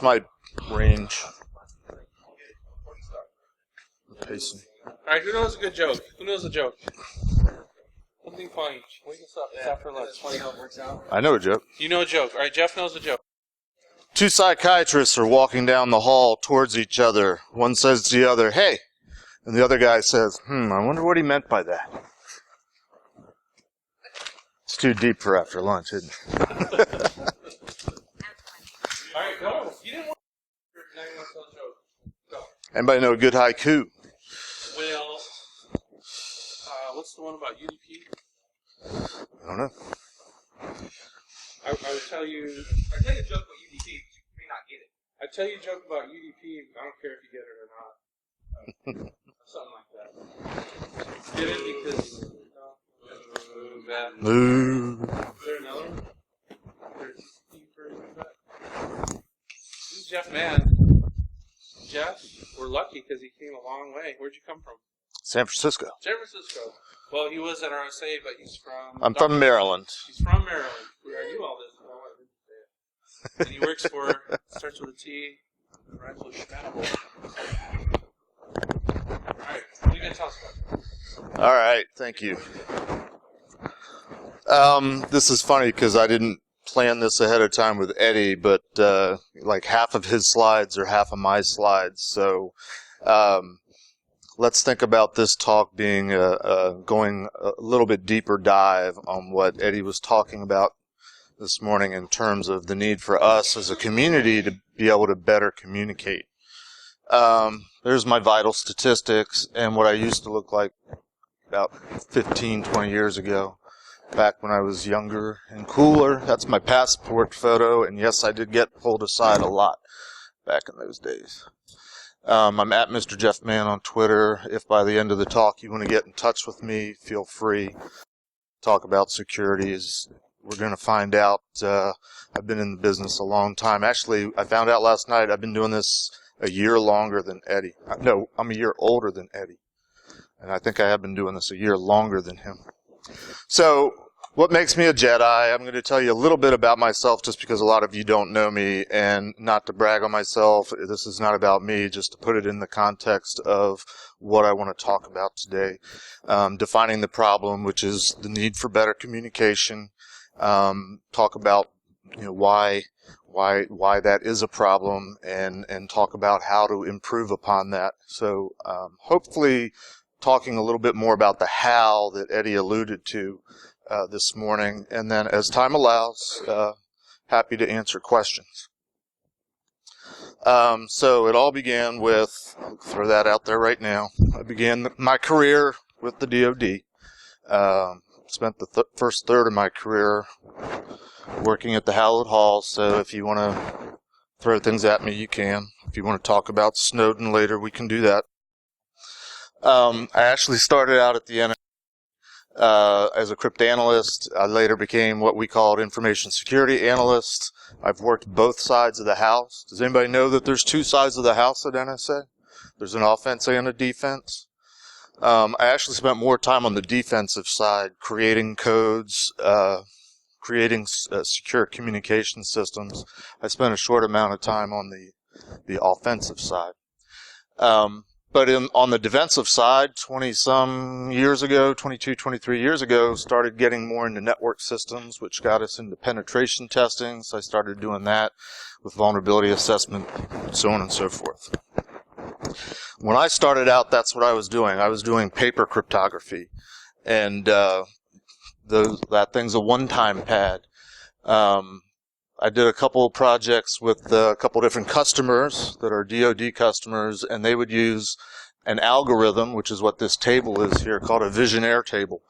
my range. Pacing. Alright, who knows a good joke? Who knows a joke? Something funny. Wake us up. It's after lunch. It's funny how it works out. I know a joke. You know a joke. Alright, Jeff knows a joke. Two psychiatrists are walking down the hall towards each other. One says to the other, "Hey," and the other guy says, "I wonder what he meant by that." It's too deep for after lunch, isn't it? Alright, go. You didn't want to tell a joke. Go. Anybody know a good haiku? Well, what's the one about UDP? I don't know. I would tell you... I tell you a joke about UDP, but you may not get it. I tell you a joke about UDP, I don't care if you get it or not. Something like that. Get it because... bad. Moo. Is there another one? There's deeper than that. This is Jeff Mann. Jeff, we're lucky because he came a long way. Where'd you come from? San Francisco. San Francisco. Well, he was at RSA, but he's from... I'm from Maryland. He's from Maryland. I knew all this. Oh, I didn't say it. And he works for... starts with a T. Rhymes with Schmatable. Alright, what are you going to tell us about? All right, thank you. This is funny because I didn't plan this ahead of time with Eddie, but like half of his slides are half of my slides. So let's think about this talk being going a little bit deeper dive on what Eddie was talking about this morning in terms of the need for us as a community to be able to better communicate. There's my vital statistics and what I used to look like about 15, 20 years ago, back when I was younger and cooler. That's my passport photo, and yes, I did get pulled aside a lot back in those days. I'm at Mr. Jeff Mann on Twitter. If by the end of the talk you want to get in touch with me, feel free. Talk about security. We're going to find out. I've been in the business a long time. Actually, I found out last night I've been doing this a year longer than Eddie. No, I'm a year older than Eddie. And I think I have been doing this a year longer than him. So, what makes me a Jedi? I'm going to tell you a little bit about myself just because a lot of you don't know me, and not to brag on myself. This is not about me, just to put it in the context of what I want to talk about today. Defining the problem, which is the need for better communication. Talk about why that is a problem, and talk about how to improve upon that. So hopefully talking a little bit more about the how that Eddie alluded to this morning, and then as time allows, happy to answer questions. So it all began with, I'll throw that out there right now, I began my career with the DoD. Spent the first third of my career working at the Hallowed Hall, so if you want to throw things at me, you can. If you want to talk about Snowden later, we can do that. I actually started out at the NSA as a cryptanalyst. I later became what we called information security analyst. I've worked both sides of the house. Does anybody know that there's two sides of the house at NSA? There's an offense and a defense. I actually spent more time on the defensive side, creating codes, creating secure communication systems. I spent a short amount of time on the offensive side. But on the defensive side, 20-some years ago, 22, 23 years ago, started getting more into network systems, which got us into penetration testing. So I started doing that with vulnerability assessment, so on and so forth. When I started out, that's what I was doing. I was doing paper cryptography, and that thing's a one-time pad. I did a couple of projects with a couple different customers that are DoD customers, and they would use an algorithm, which is what this table is here, called a visionaire table,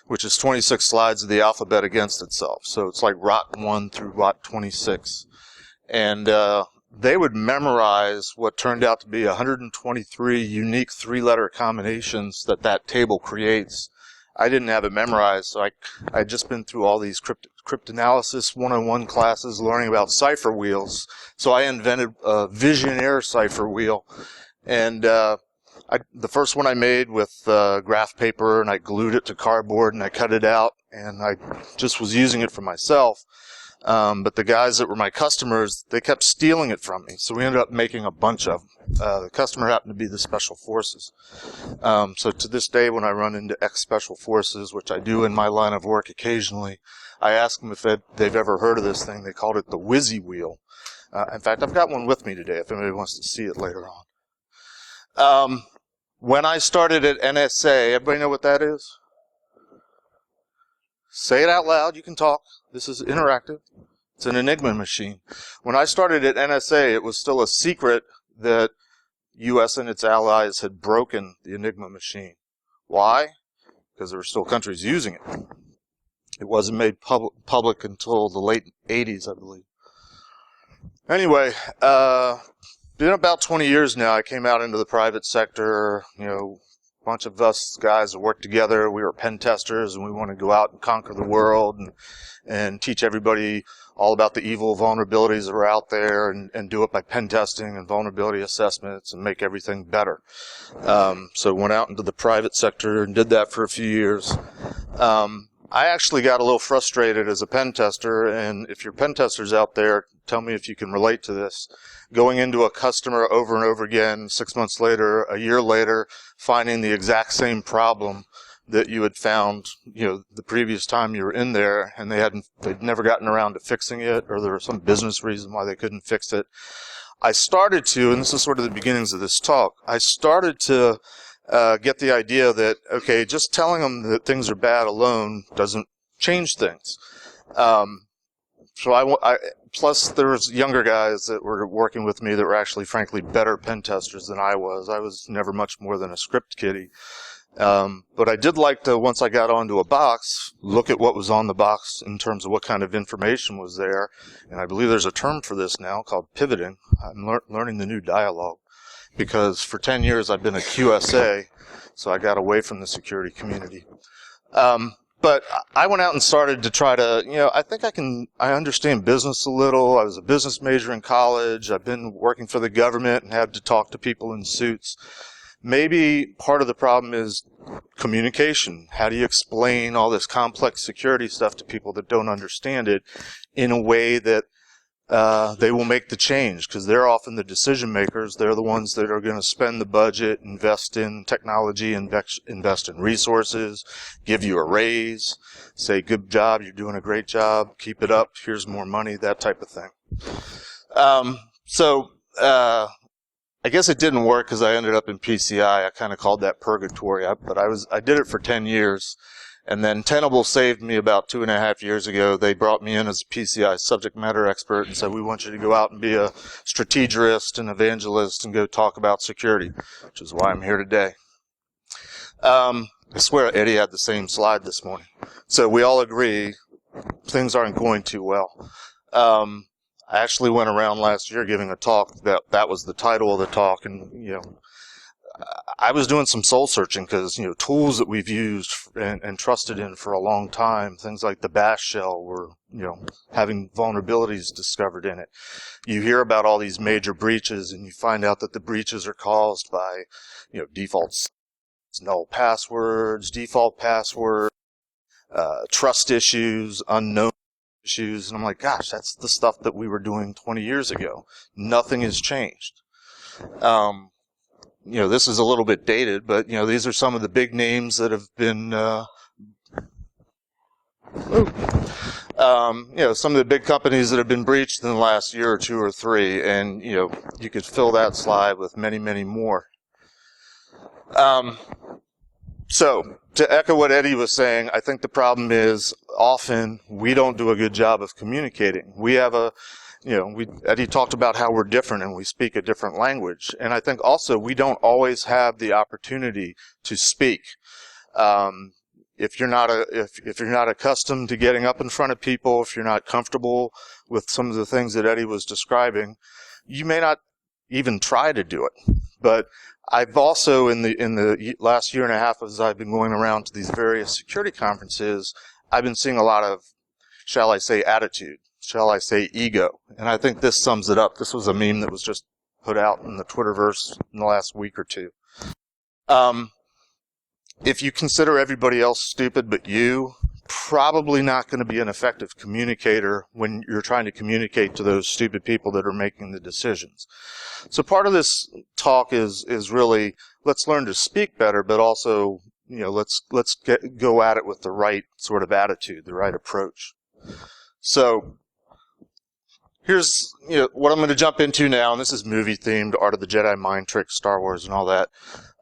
which is 26 slides of the alphabet against itself. So it's like ROT 1 through ROT 26. And they would memorize what turned out to be 123 unique three-letter combinations that table creates. I didn't have it memorized, so I'd just been through all these cryptanalysis 101 classes learning about cipher wheels. So I invented a visionaire cipher wheel. And the first one I made with graph paper, and I glued it to cardboard, and I cut it out, and I just was using it for myself. But the guys that were my customers, they kept stealing it from me. So we ended up making a bunch of them. The customer happened to be the Special Forces. So to this day, when I run into ex-Special Forces, which I do in my line of work occasionally, I ask them if they've ever heard of this thing. They called it the Whizzy Wheel. In fact, I've got one with me today if anybody wants to see it later on. When I started at NSA, everybody know what that is? Say it out loud. You can talk. This is interactive. It's an Enigma machine. When I started at NSA, it was still a secret that U.S. and its allies had broken the Enigma machine. Why? Because there were still countries using it. It wasn't made public until the late 80s, I believe. Anyway, been about 20 years now. I came out into the private sector, a bunch of us guys that worked together. We were pen testers, and we wanted to go out and conquer the world and teach everybody all about the evil vulnerabilities that are out there and do it by pen testing and vulnerability assessments and make everything better. So went out into the private sector and did that for a few years. I actually got a little frustrated as a pen tester, and if you're pen testers out there, tell me if you can relate to this. Going into a customer over and over again, 6 months later, a year later, finding the exact same problem that you had found, the previous time you were in there, and they'd never gotten around to fixing it, or there was some business reason why they couldn't fix it. I started to, and this is sort of the beginnings of this talk, I started to get the idea that, okay, just telling them that things are bad alone doesn't change things. Plus there was younger guys that were working with me that were actually, frankly, better pen testers than I was. I was never much more than a script kiddie. But I did like to, once I got onto a box, look at what was on the box in terms of what kind of information was there. And I believe there's a term for this now called pivoting. I'm learning the new dialogue because for 10 years I've been a QSA, so I got away from the security community. But I went out and started to try to, I think I understand business a little. I was a business major in college. I've been working for the government and had to talk to people in suits. Maybe part of the problem is communication. How do you explain all this complex security stuff to people that don't understand it in a way that they will make the change? Because they're often the decision makers. They're the ones that are going to spend the budget, invest in technology, invest in resources, give you a raise, say, good job, you're doing a great job, keep it up, here's more money, that type of thing. I guess it didn't work because I ended up in PCI. I kind of called that purgatory, but I did it for 10 years. And then Tenable saved me about 2.5 years ago. They brought me in as a PCI subject matter expert and said, we want you to go out and be a strategist and evangelist and go talk about security, which is why I'm here today. I swear Eddie had the same slide this morning. So we all agree things aren't going too well. I actually went around last year giving a talk that was the title of the talk, and I was doing some soul searching because tools that we've used and trusted in for a long time, things like the bash shell, were having vulnerabilities discovered in it. You hear about all these major breaches, and you find out that the breaches are caused by defaults, null passwords, default passwords, trust issues, unknown issues, and I'm like, gosh, that's the stuff that we were doing 20 years ago. Nothing has changed. This is a little bit dated, but these are some of the big names that have been some of the big companies that have been breached in the last year or two or three, and you could fill that slide with many, many more. So, to echo what Eddie was saying, I think the problem is often we don't do a good job of communicating. We have Eddie talked about how we're different and we speak a different language. And I think also we don't always have the opportunity to speak. If you're not accustomed to getting up in front of people, if you're not comfortable with some of the things that Eddie was describing, you may not even try to do it. But I've also, in the last year and a half, as I've been going around to these various security conferences, I've been seeing a lot of, shall I say, attitude, shall I say, ego. And I think this sums it up. This was a meme that was just put out in the Twitterverse in the last week or two. If you consider everybody else stupid but you, probably not going to be an effective communicator when you're trying to communicate to those stupid people that are making the decisions. So part of this talk is really, let's learn to speak better, but also, let's go at it with the right sort of attitude, the right approach. So here's what I'm going to jump into now, and this is movie themed, Art of the Jedi, Mind Tricks, Star Wars, and all that.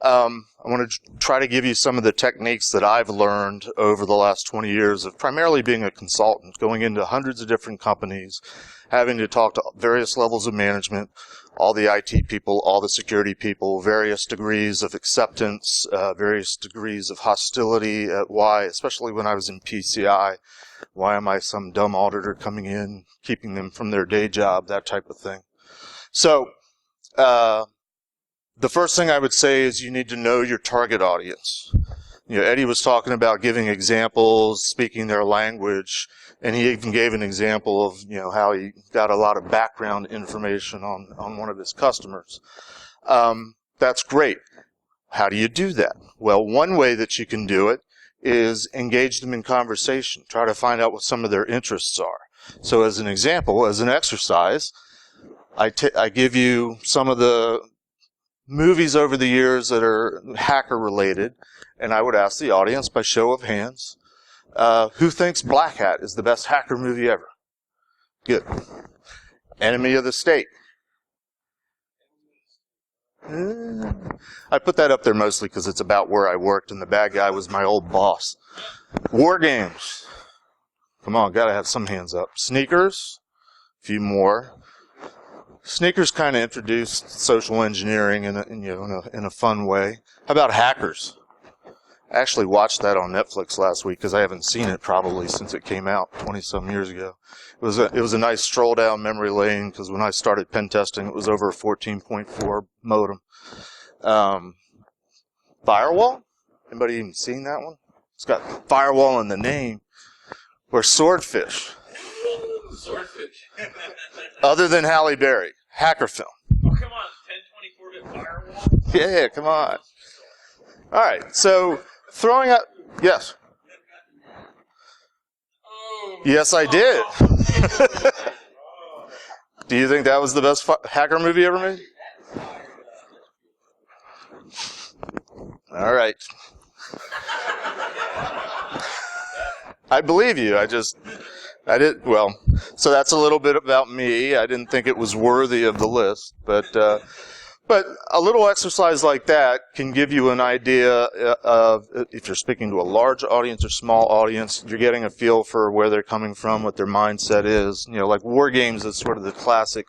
I want to try to give you some of the techniques that I've learned over the last 20 years of primarily being a consultant, going into hundreds of different companies, having to talk to various levels of management, all the IT people, all the security people, various degrees of acceptance, various degrees of hostility at why, especially when I was in PCI, why am I some dumb auditor coming in, keeping them from their day job, that type of thing. So, the first thing I would say is you need to know your target audience. Eddie was talking about giving examples, speaking their language, and he even gave an example of, how he got a lot of background information on one of his customers. That's great. How do you do that? Well, one way that you can do it is engage them in conversation. Try to find out what some of their interests are. So as an example, as an exercise, I give you some of the movies over the years that are hacker related, and I would ask the audience by show of hands, who thinks Black Hat is the best hacker movie ever? Good. Enemy of the State. I put that up there mostly because it's about where I worked, and the bad guy was my old boss. War Games. Come on, gotta have some hands up. Sneakers. A few more. Sneakers kind of introduced social engineering in a fun way. How about Hackers? I actually watched that on Netflix last week because I haven't seen it probably since it came out 20-some years ago. It was a nice stroll down memory lane because when I started pen testing, it was over a 14.4 modem. Firewall? Anybody even seen that one? It's got firewall in the name. Or Swordfish. Swordfish. Other than Halle Berry. Hacker film. Oh, come on. 1024-bit firewall? Yeah, come on. All right, so throwing out... Yes. Oh. Yes, I did. Do you think that was the best hacker movie ever made? All right. I believe you. Well, so that's a little bit about me. I didn't think it was worthy of the list, but a little exercise like that can give you an idea of, if you're speaking to a large audience or small audience, you're getting a feel for where they're coming from, what their mindset is. Like War Games is sort of the classic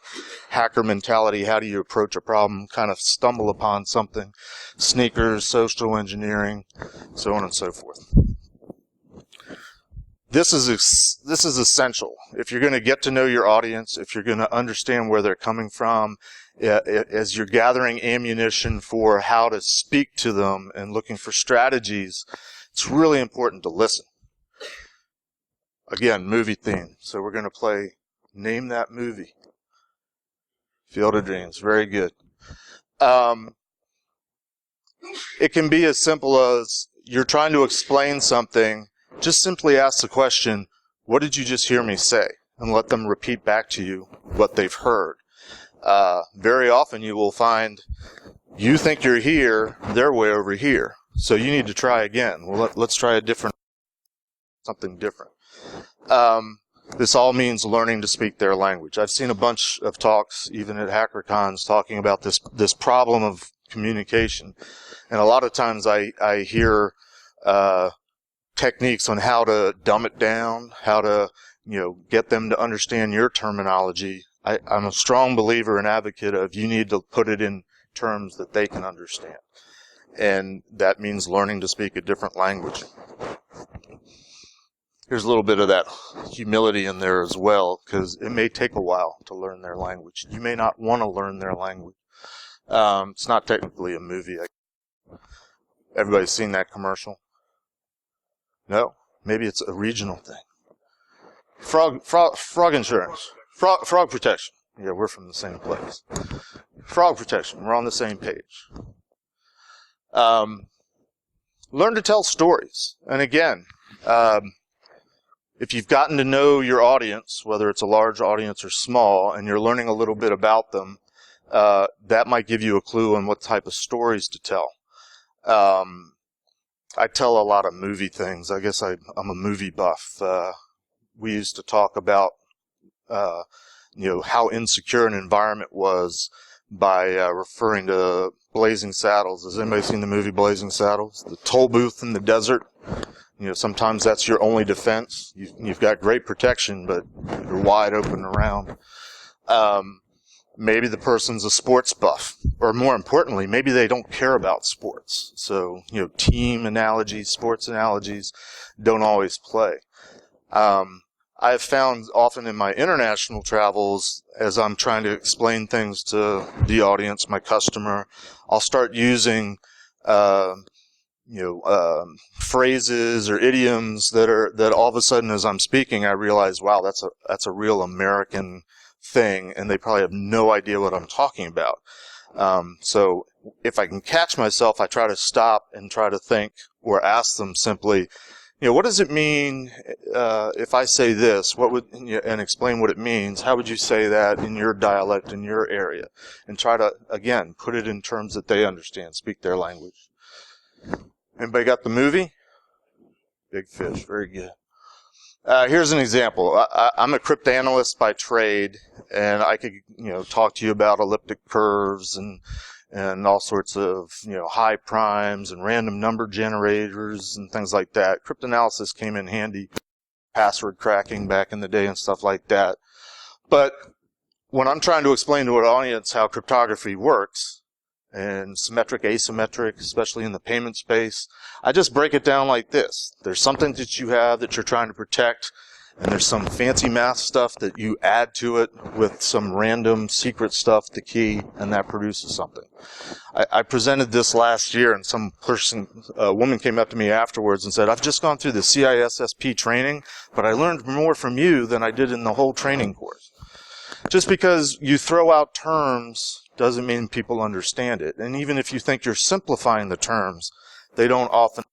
hacker mentality. How do you approach a problem, kind of stumble upon something? Sneakers, social engineering, so on and so forth. This is essential. If you're going to get to know your audience, if you're going to understand where they're coming from, as you're gathering ammunition for how to speak to them and looking for strategies, it's really important to listen. Again, movie theme. So we're going to play Name That Movie. Field of Dreams. Very good. It can be as simple as you're trying to explain something. Just simply ask the question, what did you just hear me say? And let them repeat back to you what they've heard. Very often you will find you think you're here, they're way over here. So you need to try again. Well, let's try something different. This all means learning to speak their language. I've seen a bunch of talks, even at HackerCons, talking about this problem of communication. And a lot of times I hear techniques on how to dumb it down, how to get them to understand your terminology. I'm a strong believer and advocate of you need to put it in terms that they can understand. And that means learning to speak a different language. Here's a little bit of that humility in there as well, because it may take a while to learn their language. You may not want to learn their language. It's not technically a movie. Everybody's seen that commercial? No? Maybe it's a regional thing. Frog insurance. Frog protection. Yeah, we're from the same place. Frog protection. We're on the same page. Learn to tell stories. And again, if you've gotten to know your audience, whether it's a large audience or small, and you're learning a little bit about them, that might give you a clue on what type of stories to tell. I tell a lot of movie things. I guess I'm a movie buff. We used to talk about, how insecure an environment was by referring to Blazing Saddles. Has anybody seen the movie Blazing Saddles? The toll booth in the desert. Sometimes that's your only defense. You've got great protection, but you're wide open around. Maybe the person's a sports buff, or more importantly, maybe they don't care about sports. So, team analogies, sports analogies don't always play. I've found often in my international travels, as I'm trying to explain things to the audience, my customer, I'll start using phrases or idioms that all of a sudden, as I'm speaking, I realize, wow, that's a real American thing, and they probably have no idea what I'm talking about. So if I can catch myself, I try to stop and try to think, or ask them simply, what does it mean if I say this? And explain what it means. How would you say that in your dialect, in your area? And try to, again, put it in terms that they understand, speak their language. Anybody got the movie? Big Fish, very good. Here's an example. I'm a cryptanalyst by trade, and I could, talk to you about elliptic curves and all sorts of, high primes and random number generators and things like that. Cryptanalysis came in handy, password cracking back in the day and stuff like that. But when I'm trying to explain to an audience how cryptography works, and symmetric, asymmetric, especially in the payment space, I just break it down like this. There's something that you have that you're trying to protect, and there's some fancy math stuff that you add to it with some random secret stuff, the key, and that produces something. I presented this last year, and a woman came up to me afterwards and said, I've just gone through the CISSP training, but I learned more from you than I did in the whole training course. Just because you throw out terms doesn't mean people understand it. And even if you think you're simplifying the terms, they don't often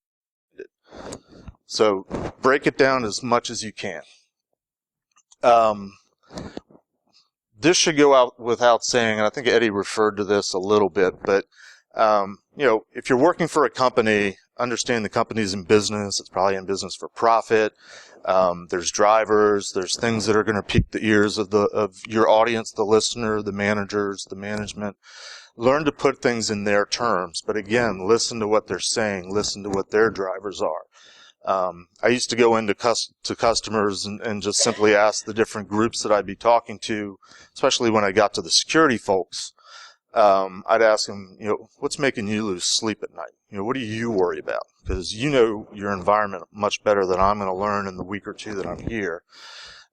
understand it. So break it down as much as you can. This should go out without saying, and I think Eddie referred to this a little bit, but if you're working for a company, understand the company's in business. It's probably in business for profit. There's drivers. There's things that are going to pique the ears of your audience, the listener, the managers, the management. Learn to put things in their terms, but again, listen to what they're saying. Listen to what their drivers are. I used to go into to customers and just simply ask the different groups that I'd be talking to, especially when I got to the security folks. I'd ask them, what's making you lose sleep at night? What do you worry about? Because you know your environment much better than I'm going to learn in the week or two that I'm here.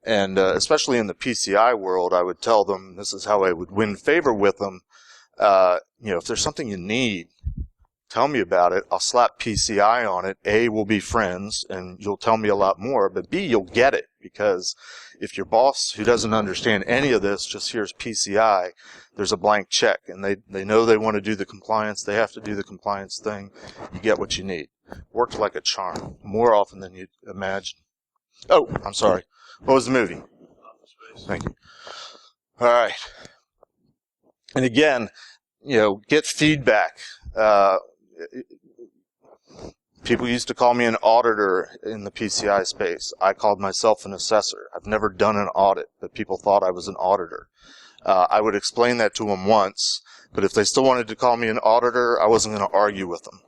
And especially in the PCI world, I would tell them, this is how I would win favor with them. If there's something you need, tell me about it. I'll slap PCI on it. A, we'll be friends, and you'll tell me a lot more. But B, you'll get it. Because if your boss, who doesn't understand any of this, just hears PCI, there's a blank check. And they know they want to do the compliance. They have to do the compliance thing. You get what you need. Worked like a charm. More often than you'd imagine. Oh, I'm sorry. What was the movie? Thank you. All right. And again, get feedback. People used to call me an auditor in the PCI space. I called myself an assessor. I've never done an audit, but people thought I was an auditor. I would explain that to them once, but if they still wanted to call me an auditor, I wasn't going to argue with them.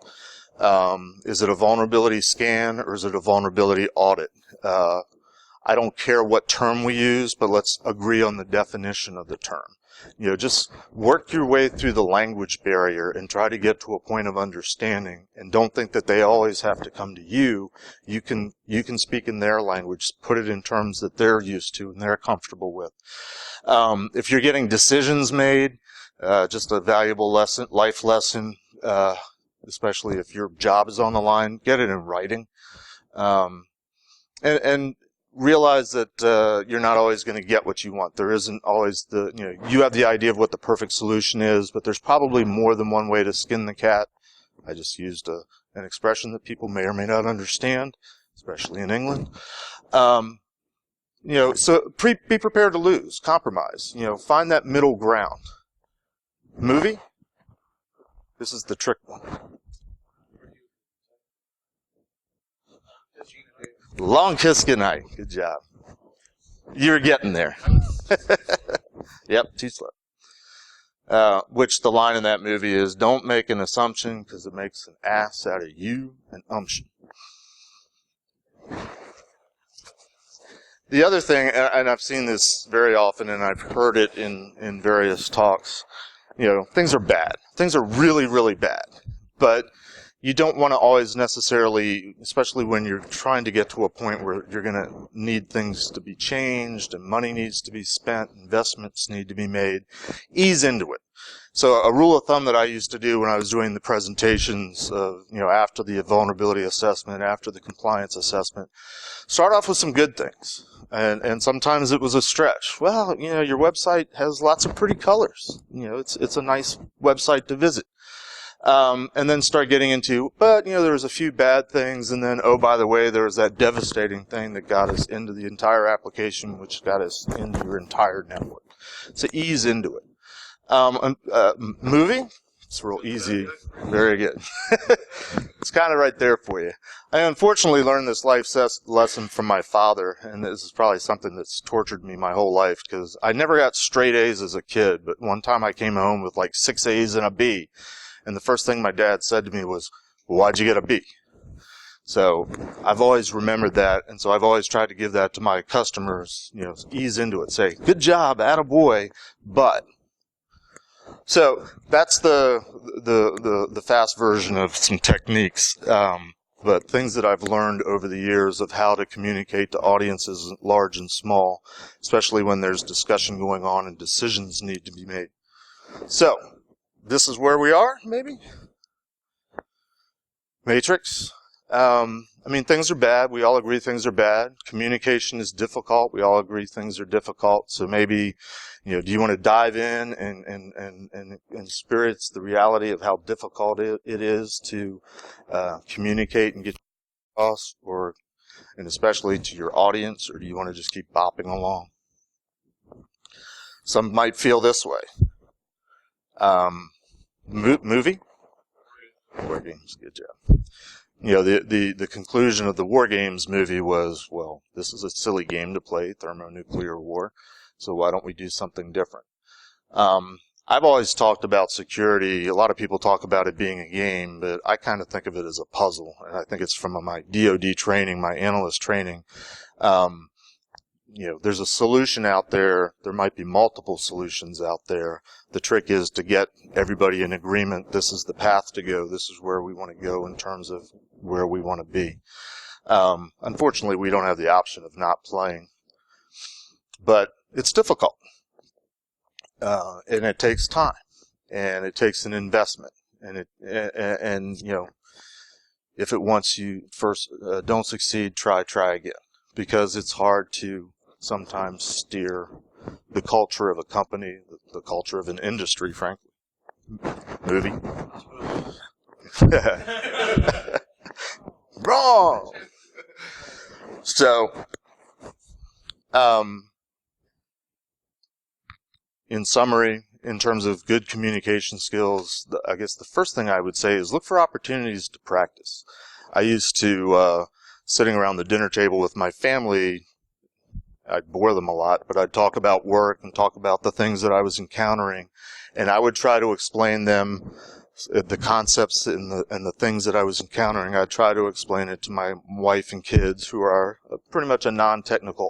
Is it a vulnerability scan or is it a vulnerability audit? I don't care what term we use, but let's agree on the definition of the term. Just work your way through the language barrier and try to get to a point of understanding. And don't think that they always have to come to you. You can speak in their language, put it in terms that they're used to and they're comfortable with. If you're getting decisions made, just a valuable life lesson, especially if your job is on the line, get it in writing. And realize that you're not always going to get what you want. There isn't always you have the idea of what the perfect solution is, but there's probably more than one way to skin the cat. I just used an expression that people may or may not understand, especially in England. So be prepared to lose, compromise. Find that middle ground. Movie? This is the trick one. Long Kiss Goodnight. Good job. You're getting there. Yep, too slow. Which the line in that movie is, don't make an assumption because it makes an ass out of you and umption. The other thing, and I've seen this very often and I've heard it in various talks, things are bad. Things are really, really bad. But you don't want to always necessarily, especially when you're trying to get to a point where you're going to need things to be changed and money needs to be spent, investments need to be made, ease into it. So a rule of thumb that I used to do when I was doing the presentations of, after the vulnerability assessment, after the compliance assessment, start off with some good things. And sometimes it was a stretch. Well, your website has lots of pretty colors. It's a nice website to visit. And then start getting into, but, there was a few bad things, and then, oh, by the way, there was that devastating thing that got us into the entire application, which got us into your entire network. So ease into it. Movie? It's real easy. Very good. It's kind of right there for you. I unfortunately learned this life lesson from my father, and this is probably something that's tortured me my whole life, because I never got straight A's as a kid, but one time I came home with like 6 A's and a B. And the first thing my dad said to me was, well, why'd you get a B? So I've always remembered that, and so I've always tried to give that to my customers, ease into it. Say, good job, attaboy, but. So that's the fast version of some techniques, but things that I've learned over the years of how to communicate to audiences large and small, especially when there's discussion going on and decisions need to be made. So, this is where we are, maybe? Matrix. Things are bad. We all agree things are bad. Communication is difficult. We all agree things are difficult. So maybe, do you want to dive in and experience the reality of how difficult it is to communicate and get across, and especially to your audience, or do you want to just keep bopping along? Some might feel this way. Movie? War Games, good job. The conclusion of the War Games movie was, well, this is a silly game to play, thermonuclear war, so why don't we do something different? I've always talked about security. A lot of people talk about it being a game, but I kind of think of it as a puzzle, and I think it's from my DoD training, my analyst training. There's a solution out there. There might be multiple solutions out there. The trick is to get everybody in agreement. This is the path to go. This is where we want to go in terms of where we want to be. Unfortunately, we don't have the option of not playing. But it's difficult. And it takes time. And it takes an investment. And if it wants you first, don't succeed, try again. Because it's hard to sometimes steer the culture of a company, the culture of an industry, frankly. Movie. Wrong! So, in summary, in terms of good communication skills, I guess the first thing I would say is look for opportunities to practice. I used to, sitting around the dinner table with my family, I'd bore them a lot, but I'd talk about work and talk about the things that I was encountering, and I would try to explain them, the concepts and the things that I was encountering. I'd try to explain it to my wife and kids, who are pretty much a non-technical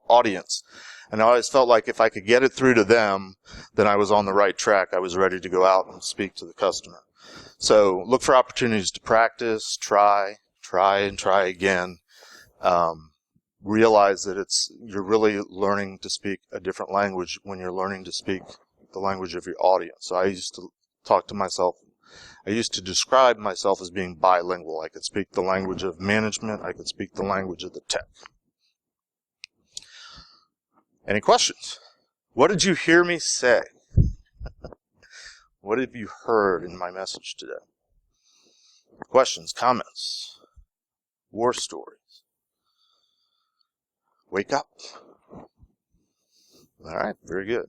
audience. And I always felt like if I could get it through to them, then I was on the right track. I was ready to go out and speak to the customer. So look for opportunities to practice, try and try again. Realize that you're really learning to speak a different language when you're learning to speak the language of your audience. So I used to describe myself as being bilingual. I could speak the language of management. I could speak the language of the tech. Any questions? What did you hear me say? What have you heard in my message today? Questions, comments, war stories. wake up. All right, very good.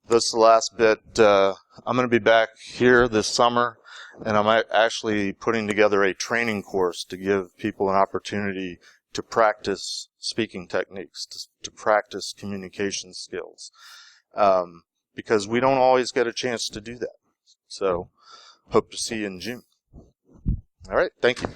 This is the last bit. I'm going to be back here this summer, and I'm actually putting together a training course to give people an opportunity to practice speaking techniques, to practice communication skills, because we don't always get a chance to do that. So, hope to see you in June. All right, thank you.